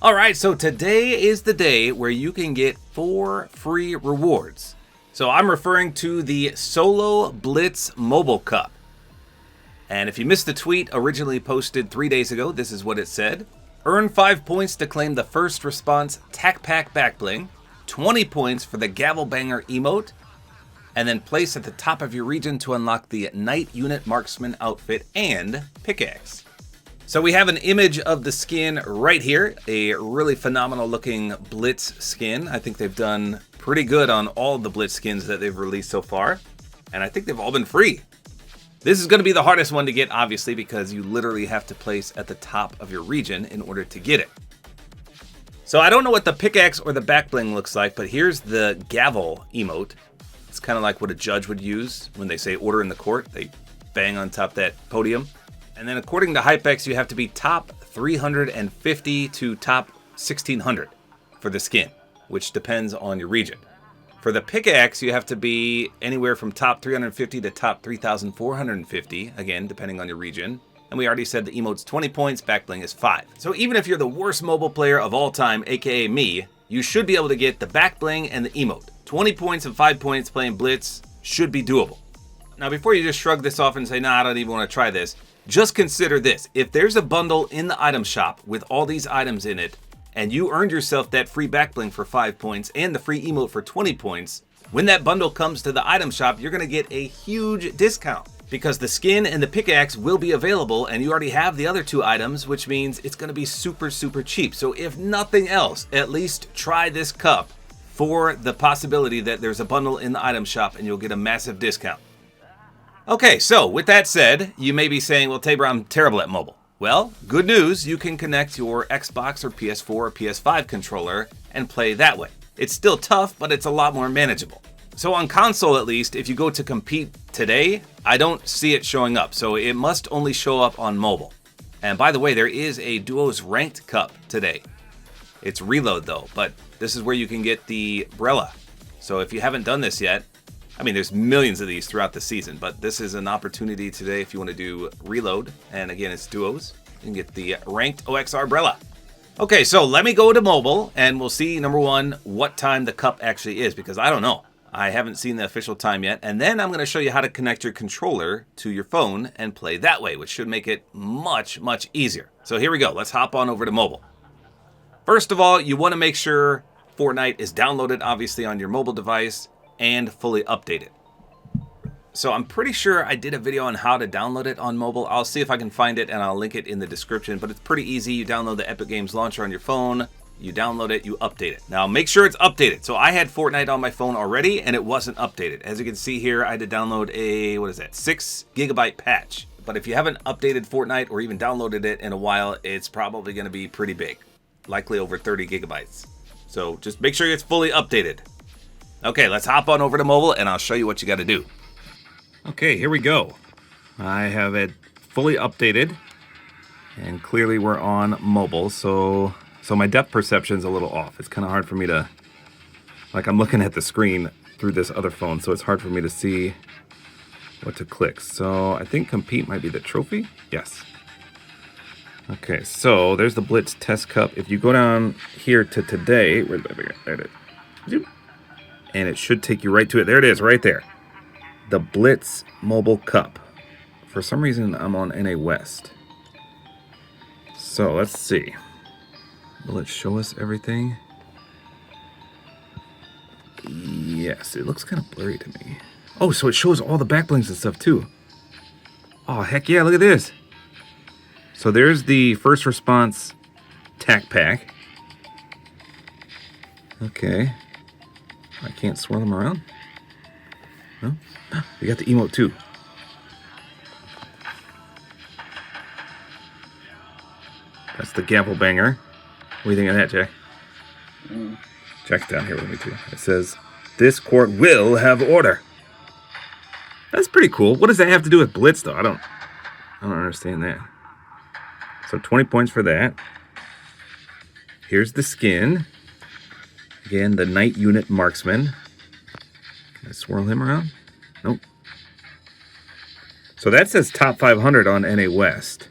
Alright, so today is the day where you can get 4 free rewards. So I'm referring to the Solo Blitz Mobile Cup. And if you missed the tweet originally posted 3 days ago, this is what it said. Earn 5 points to claim the first response Tac Pack Backbling, 20 points for the Gavel Banger emote, and then place at the top of your region to unlock the Night Unit Marksman outfit and pickaxe. So we have an image of the skin right here, a really phenomenal looking Blitz skin. I think they've done pretty good on all the Blitz skins that they've released so far, and I think they've all been free. This is going to be the hardest one to get, obviously, because you literally have to place at the top of your region in order to get it. So I don't know what the pickaxe or the backbling looks like, but here's the gavel emote. It's kind of like what a judge would use when they say order in the court. They bang on top that podium. And then according to Hypex, you have to be top 350 to top 1600 for the skin, which depends on your region. For the pickaxe, you have to be anywhere from top 350 to top 3,450, again, depending on your region. And we already said the emote's 20 points, backbling is 5. So even if you're the worst mobile player of all time, aka me, you should be able to get the backbling and the emote. 20 points and 5 points playing Blitz should be doable. Now before you just shrug this off and say, nah, I don't even want to try this, just consider this. If there's a bundle in the item shop with all these items in it, and you earned yourself that free backbling for 5 points and the free emote for 20 points, when that bundle comes to the item shop, you're going to get a huge discount because the skin and the pickaxe will be available and you already have the other 2 items, which means it's going to be super cheap. So if nothing else, at least try this cup for the possibility that there's a bundle in the item shop and you'll get a massive discount. Okay, so with that said, you may be saying, well, Tabor, I'm terrible at mobile. Well, good news, you can connect your Xbox or PS4 or PS5 controller and play that way. It's still tough, but it's a lot more manageable. So on console at least, if you go to compete today, I don't see it showing up, so it must only show up on mobile. And by the way, there is a Duos Ranked Cup today. It's reload though, but this is where you can get the Brella. So if you haven't done this yet, I mean, there's millions of these throughout the season, but this is an opportunity today if you want to do reload. And again, it's duos. You can get the ranked OXR Brella. Okay, so let me go to mobile and we'll see, number one, what time the cup actually is, because I don't know. I haven't seen the official time yet. And then I'm going to show you how to connect your controller to your phone and play that way, which should make it much easier. So here we go. Let's hop on over to mobile. First of all, you want to make sure Fortnite is downloaded, obviously, on your mobile device and fully updated. So I'm pretty sure I did a video on how to download it on mobile. I'll see if I can find it and I'll link it in the description, but it's pretty easy. You download the Epic Games launcher on your phone, you download it, you update it. Now make sure it's updated. So I had Fortnite on my phone already and it wasn't updated. As you can see here, I had to download a, 6 gigabyte patch. But if you haven't updated Fortnite or even downloaded it in a while, it's probably gonna be pretty big, likely over 30 gigabytes. So just make sure it's fully updated. Okay, let's hop on over to mobile and I'll show you what you got to do. Okay, here we go. I have it fully updated and clearly we're on mobile. So my depth perception is a little off. It's kind of hard for me to, like I'm looking at the screen through this other phone, so it's hard for me to see what to click. So I think compete might be the trophy. Yes. Okay, so there's the Blitz Test Cup. If you go down here to today, where's my finger? There it is. And it should take you right to it. There it is, right there. The Blitz Mobile Cup. For some reason, I'm on NA West. So, let's see. Will it show us everything? Yes, it looks kind of blurry to me. Oh, so it shows all the backblings and stuff, too. Oh, heck yeah, look at this. So, there's the first response Tac Pack. Okay. I can't swirl them around. No? We got the emote too. That's the gavel banger. What do you think of that, Jack? Jack's down here with me too. It says, "This court will have order." That's pretty cool. What does that have to do with Blitz though? I don't understand that. So 20 points for that. Here's the skin. Again, the Night Unit Marksman. Can I swirl him around? Nope. So that says top 500 on NA West.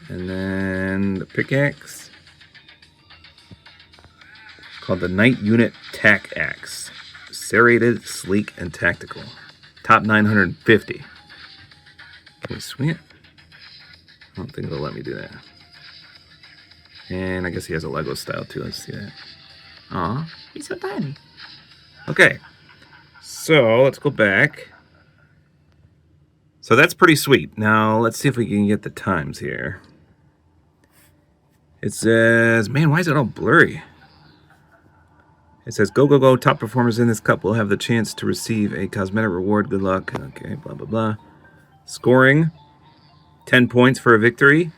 And then the pickaxe. called the Night Unit Tac Axe. Serrated, sleek, and tactical. Top 950. Can we swing it? I don't think it'll let me do that. And I guess he has a Lego style too. Let's see that. Aw, he's so tiny. Okay, so let's go back. So that's pretty sweet. Now let's see if we can get the times here. It says, man, why is it all blurry? It says, go, go, go. Top performers in this cup will have the chance to receive a cosmetic reward. Good luck. Okay, blah, blah, blah. Scoring, 10 points for a victory.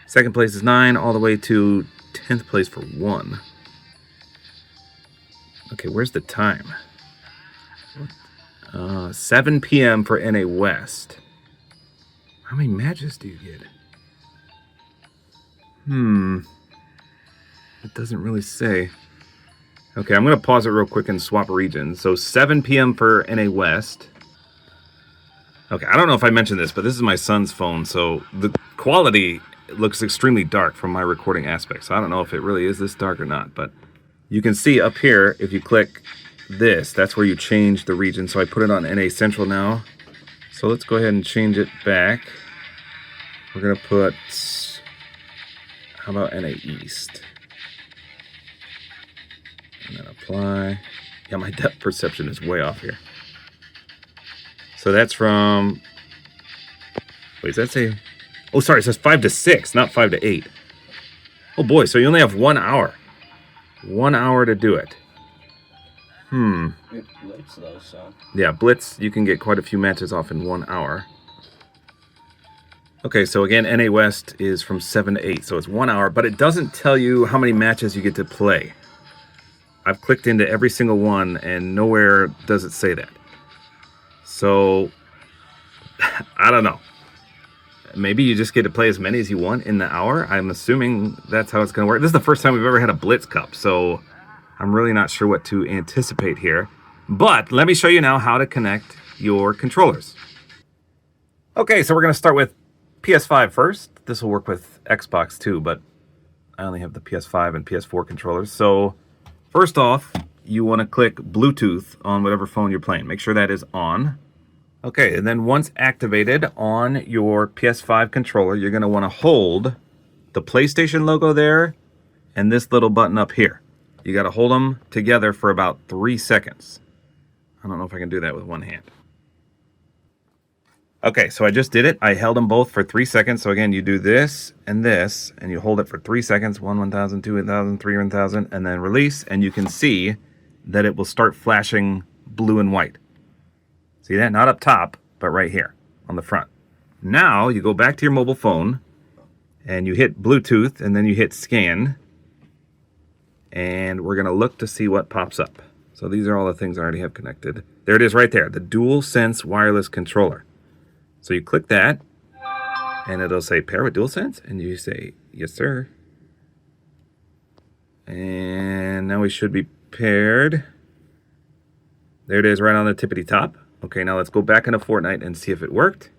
Second place is 9, all the way to 10th place for 1. Okay, where's the time? 7 p.m. for NA West. How many matches do you get? It doesn't really say. Okay, I'm going to pause it real quick and swap regions. So 7 p.m. for NA West. Okay, I don't know if I mentioned this, but this is my son's phone, so the quality looks extremely dark from my recording aspect. So I don't know if it really is this dark or not, but you can see up here, if you click this, that's where you change the region. So I put it on NA Central now. So let's go ahead and change it back. We're going to put, how about NA East? And then apply. Yeah, my depth perception is way off here. So that's from, wait, does that say, oh, sorry, it says 5 to 6, not 5 to 8. Oh boy, so you only have 1 hour. 1 hour to do it. Blitz though, so. Yeah, Blitz, you can get quite a few matches off in 1 hour. Okay, so again, NA West is from 7 to 8, so it's 1 hour, but it doesn't tell you how many matches you get to play. I've clicked into every single one, and nowhere does it say that. So, I don't know. Maybe you just get to play as many as you want in the hour. I'm assuming that's how it's going to work. This is the first time we've ever had a Blitz Cup, so I'm really not sure what to anticipate here. But let me show you now how to connect your controllers. Okay, so we're going to start with PS5 first. This will work with Xbox too, but I only have the PS5 and PS4 controllers. So first off, you want to click Bluetooth on whatever phone you're playing. Make sure that is on. Okay, and then once activated on your PS5 controller, you're going to want to hold the PlayStation logo there and this little button up here. You got to hold them together for about 3 seconds. I don't know if I can do that with one hand. Okay, so I just did it. I held them both for 3 seconds. So again, you do this, and you hold it for 3 seconds. 1, 1,000, 2, 1,000, 3, 1,000, and then release, and you can see that it will start flashing blue and white. See that? Not up top, but right here on the front. Now you go back to your mobile phone and you hit Bluetooth and then you hit scan. And we're going to look to see what pops up. So these are all the things I already have connected. There it is right there, the DualSense wireless controller. So you click that and it'll say pair with DualSense and you say, yes, sir. And now we should be paired. There it is right on the tippity top. Okay, now let's go back into Fortnite and see if it worked.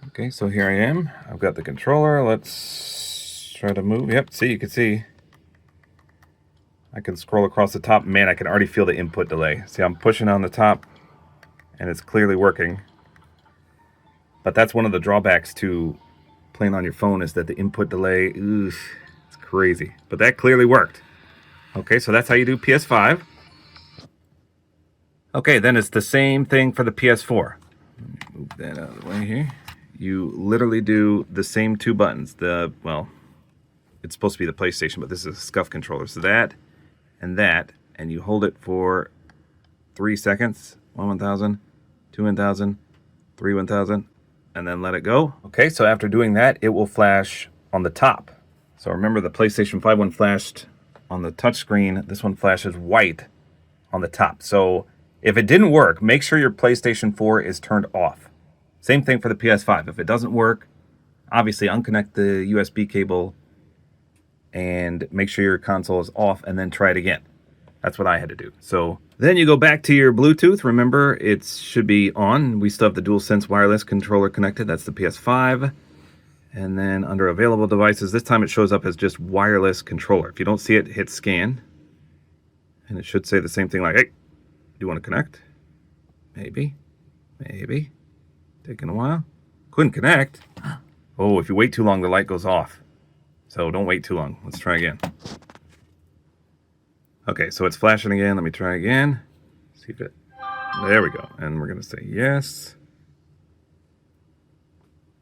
Okay, so here I am. I've got the controller. Let's try to move. Yep, see, you can see. I can scroll across the top. Man, I can already feel the input delay. See, I'm pushing on the top, and it's clearly working. But that's one of the drawbacks to playing on your phone is that the input delay, it's crazy. But that clearly worked. Okay, so that's how you do PS5. Okay, then it's the same thing for the PS4. Move that out of the way here. You literally do the same 2 buttons. Well, it's supposed to be the PlayStation, but this is a SCUF controller. So that, and you hold it for 3 seconds. 1, 1,000, 2, 1,000, 3, 1,000, and then let it go. Okay, so after doing that, it will flash on the top. So remember the PlayStation 5 one flashed on the touch screen. This one flashes white on the top. So if it didn't work, make sure your PlayStation 4 is turned off. Same thing for the PS5. If it doesn't work, obviously unconnect the USB cable and make sure your console is off and then try it again. That's what I had to do. So then you go back to your Bluetooth. Remember, it should be on. We still have the DualSense wireless controller connected. That's the PS5. And then under available devices, this time it shows up as just wireless controller. If you don't see it, hit scan. And it should say the same thing like, hey, do you want to connect? Maybe. Maybe. Taking a while. Couldn't connect. Oh, if you wait too long, the light goes off. So don't wait too long. Let's try again. Okay, so it's flashing again. Let me try again. See if it... There we go. And we're going to say yes.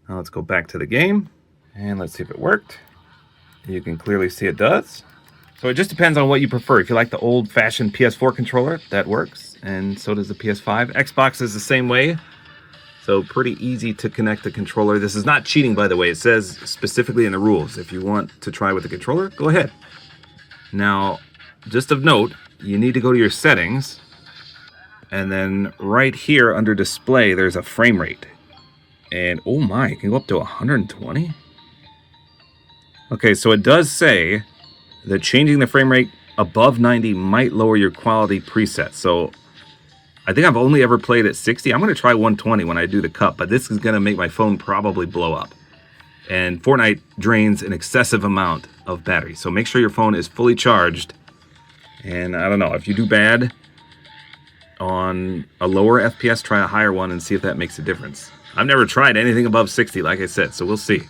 Now let's go back to the game. And let's see if it worked. You can clearly see it does. So it just depends on what you prefer. If you like the old-fashioned PS4 controller, that works. And so does the PS5. Xbox is the same way. So pretty easy to connect the controller. This is not cheating, by the way. It says specifically in the rules, if you want to try with the controller, go ahead. Now, just of note, you need to go to your settings. And then right here under display, there's a frame rate. And oh my, it can go up to 120? Okay, so it does say that changing the frame rate above 90 might lower your quality preset. So I think I've only ever played at 60. I'm going to try 120 when I do the cup, but this is going to make my phone probably blow up. And Fortnite drains an excessive amount of battery. So make sure your phone is fully charged. And I don't know, if you do bad on a lower FPS, try a higher one and see if that makes a difference. I've never tried anything above 60, like I said, so we'll see.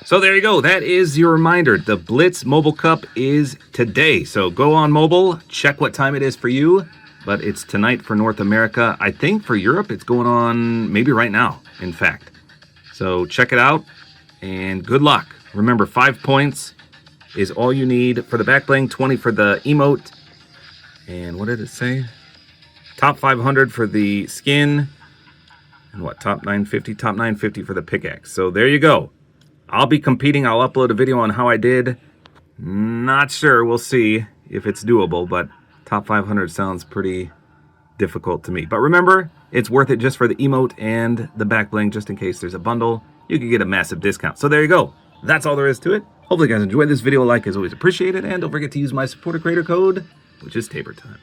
So there you go. That is your reminder. The Blitz Mobile Cup is today. So go on mobile, check what time it is for you. But it's tonight for North America. I think for Europe, it's going on maybe right now, in fact. So check it out and good luck. Remember, 5 points is all you need for the back bling, 20 for the emote. And what did it say? Top 500 for the skin. And what, top 950? Top 950 for the pickaxe. So there you go. I'll be competing. I'll upload a video on how I did. Not sure. We'll see if it's doable, but top 500 sounds pretty difficult to me. But remember, it's worth it just for the emote and the back bling, just in case there's a bundle. You can get a massive discount. So there you go. That's all there is to it. Hopefully you guys enjoyed this video. Like is always appreciated. And don't forget to use my Support-A-Creator Code, which is tabortime.